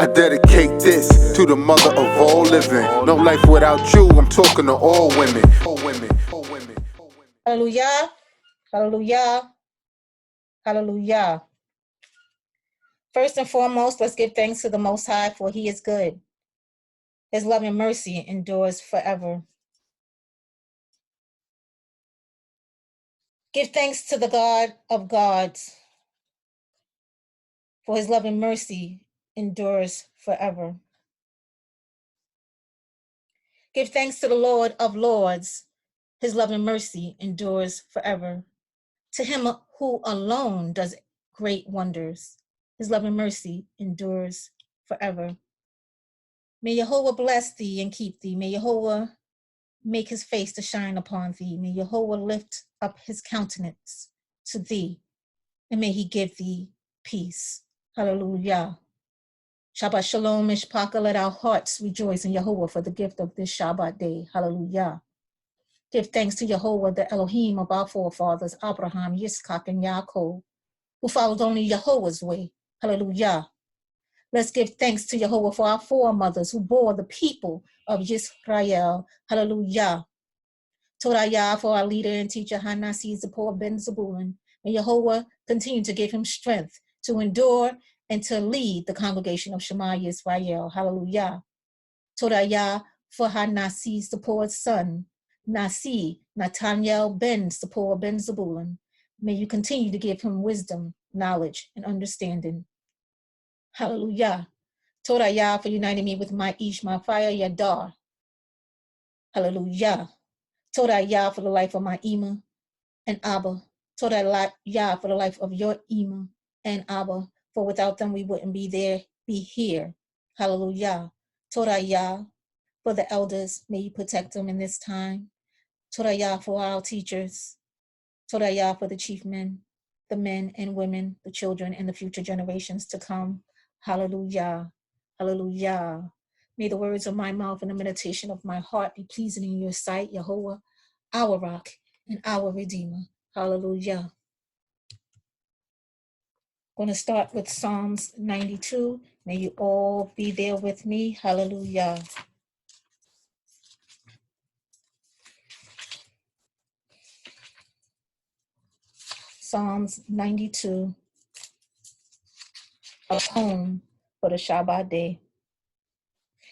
I dedicate this to the mother of all living. No life without you, I'm talking to all women. Hallelujah, hallelujah, hallelujah. First and foremost, let's give thanks to the Most High, for He is good. His love and mercy endures forever. Give thanks to the God of gods, for His love and mercy endures forever. Give thanks to the Lord of lords, His love and mercy endures forever. To Him who alone does great wonders, His love and mercy endures forever. May Yehovah bless thee and keep thee. May Yehovah make His face to shine upon thee. May Yehovah lift up His countenance to thee, and may He give thee peace. Hallelujah. Shabbat Shalom, Mishpaka, let our hearts rejoice in Yehovah for the gift of this Shabbat day. Hallelujah. Give thanks to Yehovah, the Elohim of our forefathers, Abraham, Yitzchak, and Yaakov, who followed only Yehovah's way. Hallelujah. Let's give thanks to Yehovah for our foremothers who bore the people of Yisrael. Hallelujah. Torah for our leader and teacher, Hanasi Zipporah ben Zabulon. May Yehovah continue to give him strength to endure and to lead the congregation of Shema Yisrael. Hallelujah. Torah for Hanasi Zipporah's son, Nasi Nathaniel ben Zipporah ben Zabulon. May you continue to give him wisdom, knowledge, and understanding. Hallelujah. Torah for uniting me with my Ish, my fire, Yahdar. Hallelujah. Torah for the life of my Ima and Abba. Torah for the life of your Ima and Abba. For without them we wouldn't be here. Hallelujah. Torah for the elders. May you protect them in this time. Torah for our teachers. Torah for the chief men, the men and women, the children, and the future generations to come. Hallelujah. Hallelujah. May the words of my mouth and the meditation of my heart be pleasing in your sight, Yehovah, our rock and our redeemer. Hallelujah. I'm going to start with Psalms 92. May you all be there with me. Hallelujah. Psalms 92, a poem for the Shabbat day.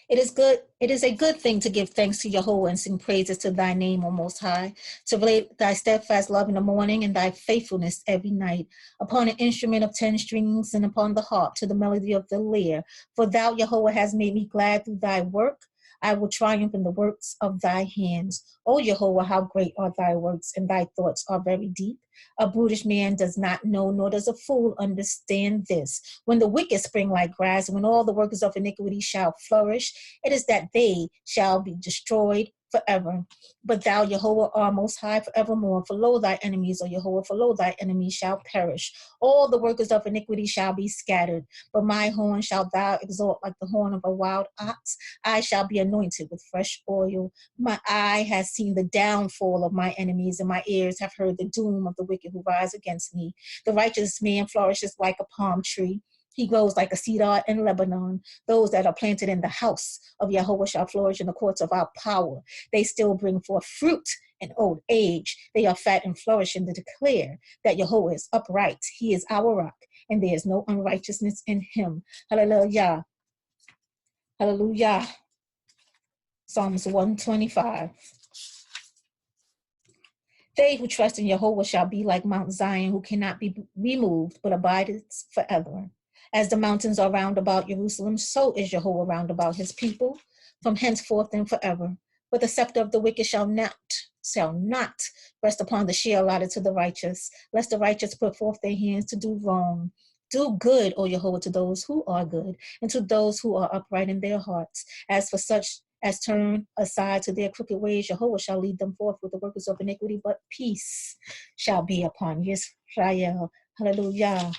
It is a good thing to give thanks to Yehovah and sing praises to thy name, O Most High, to relate thy steadfast love in the morning and thy faithfulness every night, upon an instrument of 10 strings and upon the harp to the melody of the lyre. For thou, Yehovah, hast made me glad through thy work. I will triumph in the works of thy hands. O Yehovah, how great are thy works, and thy thoughts are very deep. A brutish man does not know, nor does a fool understand this. When the wicked spring like grass, and when all the workers of iniquity shall flourish, it is that they shall be destroyed forever. But thou, Yehovah, art most high forevermore. For lo, thy enemies, O Yehovah, for lo, thy enemies shall perish. All the workers of iniquity shall be scattered. But my horn shalt thou exalt like the horn of a wild ox. I shall be anointed with fresh oil. My eye has seen the downfall of my enemies, and my ears have heard the doom of the wicked who rise against me. The righteous man flourishes like a palm tree. He grows like a cedar in Lebanon. Those that are planted in the house of Yehovah shall flourish in the courts of our power. They still bring forth fruit in old age. They are fat and flourishing to declare that Yehovah is upright. He is our rock, and there is no unrighteousness in him. Hallelujah. Hallelujah. Psalms 125. They who trust in Yehovah shall be like Mount Zion, who cannot be removed, but abideth forever. As the mountains are round about Jerusalem, so is Yehovah round about his people, from henceforth and forever. But the scepter of the wicked shall not rest upon the share allotted to the righteous, lest the righteous put forth their hands to do wrong. Do good, O Yehovah, to those who are good, and to those who are upright in their hearts. As for such as turn aside to their crooked ways, Yehovah shall lead them forth with the workers of iniquity, but peace shall be upon Yisrael. Hallelujah.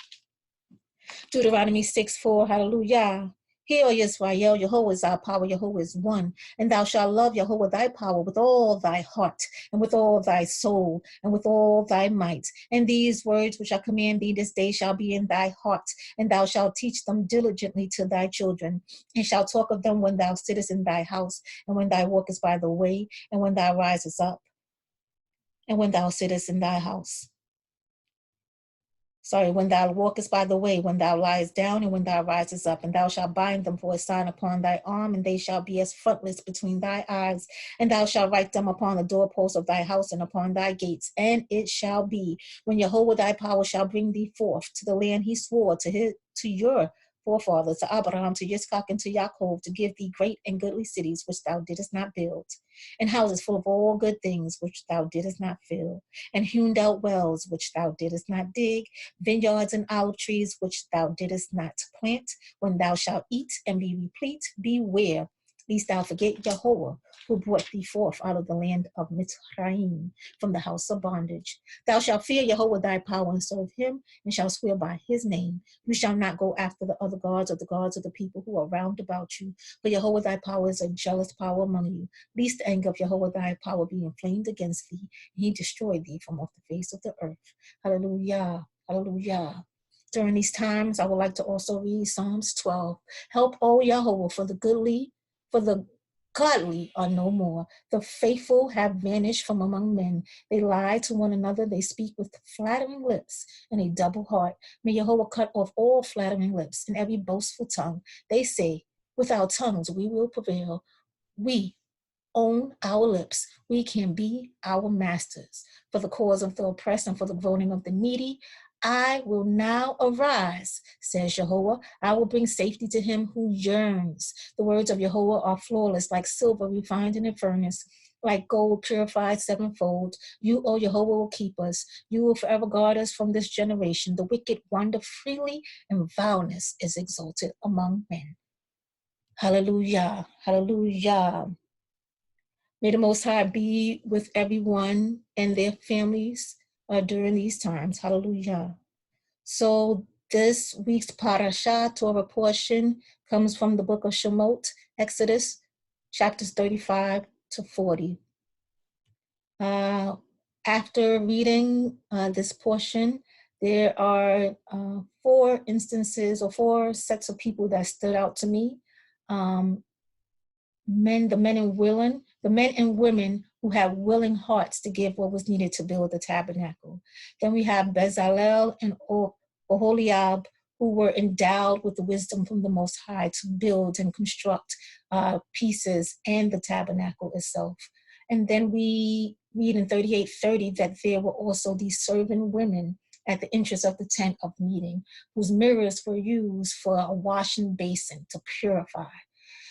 Deuteronomy 6:4, hallelujah. Hear, O Yisrael, Yahweh is our power, Yahweh is one. And thou shalt love Yahweh thy power with all thy heart, and with all thy soul, and with all thy might. And these words which I command thee this day shall be in thy heart, and thou shalt teach them diligently to thy children, and shalt talk of them when thou sittest in thy house, and when thou walkest by the way, and when thou risest up, and when thou sittest in thy house. When thou walkest by the way, when thou liest down, and when thou risest up, and thou shalt bind them for a sign upon thy arm, and they shall be as frontlets between thy eyes, and thou shalt write them upon the doorposts of thy house and upon thy gates. And it shall be, when Jehovah thy power shall bring thee forth to the land he swore to your forefathers, to Abraham, to Yitzchak, and to Yaakov, to give thee great and goodly cities which thou didst not build, and houses full of all good things which thou didst not fill, and hewn out wells which thou didst not dig, vineyards and olive trees which thou didst not plant. When thou shalt eat and be replete, beware lest thou forget Jehovah, who brought thee forth out of the land of Mitzrayim, from the house of bondage. Thou shalt fear Jehovah thy power, and serve him, and shalt swear by his name. You shall not go after the other gods, or the gods of the people who are round about you, for Jehovah thy power is a jealous power among you, lest the anger of Jehovah thy power be inflamed against thee, and he destroy thee from off the face of the earth. Hallelujah. Hallelujah. During these times, I would like to also read Psalms 12. Help, O Yahweh, for the godly are no more. The faithful have vanished from among men. They lie to one another. They speak with flattering lips and a double heart. May Jehovah cut off all flattering lips and every boastful tongue. They say, with our tongues we will prevail. We own our lips. We can be our masters. For the cause of the oppressed and for the groaning of the needy, I will now arise, says Jehovah. I will bring safety to him who yearns. The words of Jehovah are flawless, like silver refined in a furnace, like gold purified sevenfold. You, O Jehovah, will keep us. You will forever guard us from this generation. The wicked wander freely, and vileness is exalted among men. Hallelujah. Hallelujah. May the Most High be with everyone and their families during these times. Hallelujah. So this week's parasha, Torah portion, comes from the book of Shemot, Exodus, chapters 35 to 40. After reading this portion, there are four instances or four sets of people that stood out to me. The men and women who have willing hearts to give what was needed to build the tabernacle. Then we have Bezalel and Oholiab, who were endowed with the wisdom from the Most High to build and construct pieces and the tabernacle itself. And then we read in 38:30 that there were also these servant women at the entrance of the tent of meeting, whose mirrors were used for a washing basin to purify.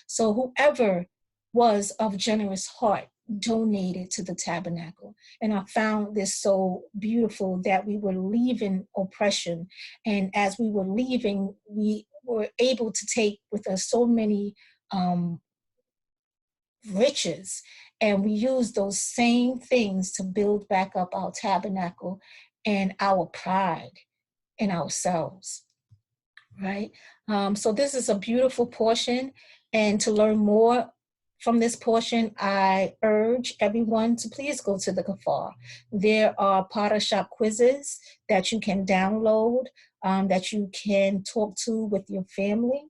So whoever was of generous heart donated to the tabernacle. And I found this so beautiful that we were leaving oppression. And as we were leaving, we were able to take with us so many riches. And we used those same things to build back up our tabernacle and our pride in ourselves. Right? So this is a beautiful portion. And to learn more from this portion, I urge everyone to please go to the Kafar. There are parasha quizzes that you can download, that you can talk to with your family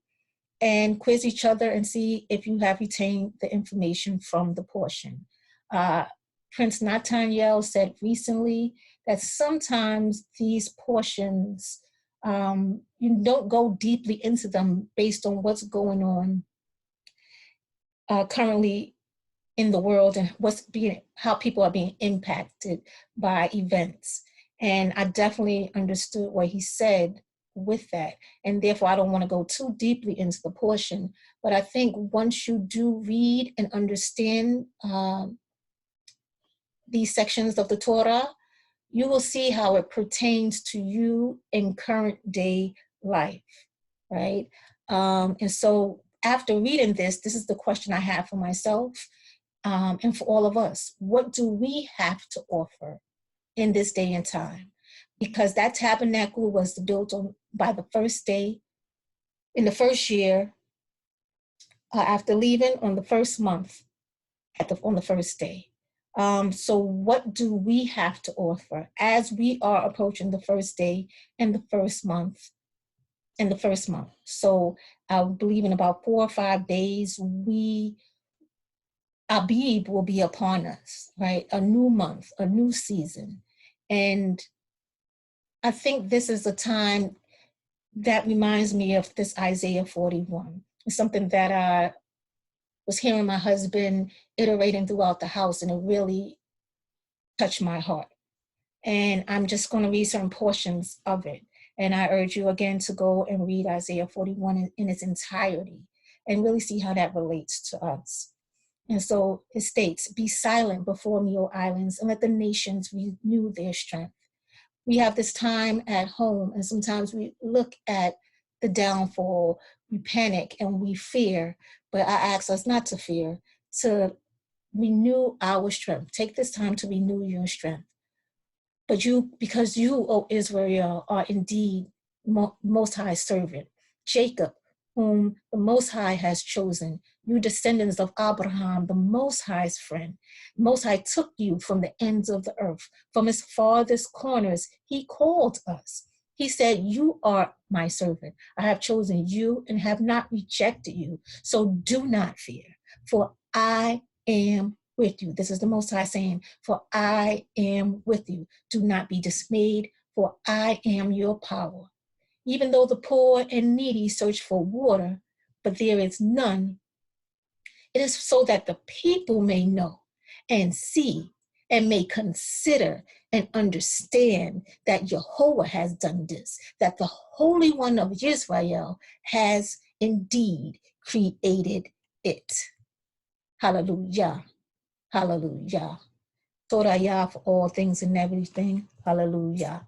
and quiz each other and see if you have retained the information from the portion. Prince Nathaniel said recently that sometimes these portions, you don't go deeply into them based on what's going on currently in the world and how people are being impacted by events. And I definitely understood what he said with that. And therefore, I don't want to go too deeply into the portion. But I think once you do read and understand these sections of the Torah, you will see how it pertains to you in current day life, right? And so after reading this is the question I have for myself and for all of us. What do we have to offer in this day and time? Because that tabernacle was built by the first day, in the first year after leaving on the first month, on the first day. So what do we have to offer as we are approaching the first day and the first month? So I believe in about 4 or 5 days, Abib will be upon us, right? A new month, a new season. And I think this is a time that reminds me of this Isaiah 41. It's something that I was hearing my husband iterating throughout the house, and it really touched my heart. And I'm just going to read certain portions of it. And I urge you again to go and read Isaiah 41 in its entirety and really see how that relates to us. And so it states, "Be silent before me, O islands, and let the nations renew their strength." We have this time at home, and sometimes we look at the downfall, we panic and we fear, but I ask us not to fear, to renew our strength. Take this time to renew your strength. But you, because you, O Israel, are indeed Most High's servant, Jacob, whom the Most High has chosen, you descendants of Abraham, the Most High's friend. Most High took you from the ends of the earth, from its farthest corners. He called us. He said, "You are my servant. I have chosen you and have not rejected you. So do not fear, for I am with you." This is the Most High saying, "For I am with you. Do not be dismayed, for I am your power." Even though the poor and needy search for water, but there is none, it is so that the people may know and see and may consider and understand that Jehovah has done this, that the Holy One of Israel has indeed created it. Hallelujah. Hallelujah. Torah for all things and everything. Hallelujah.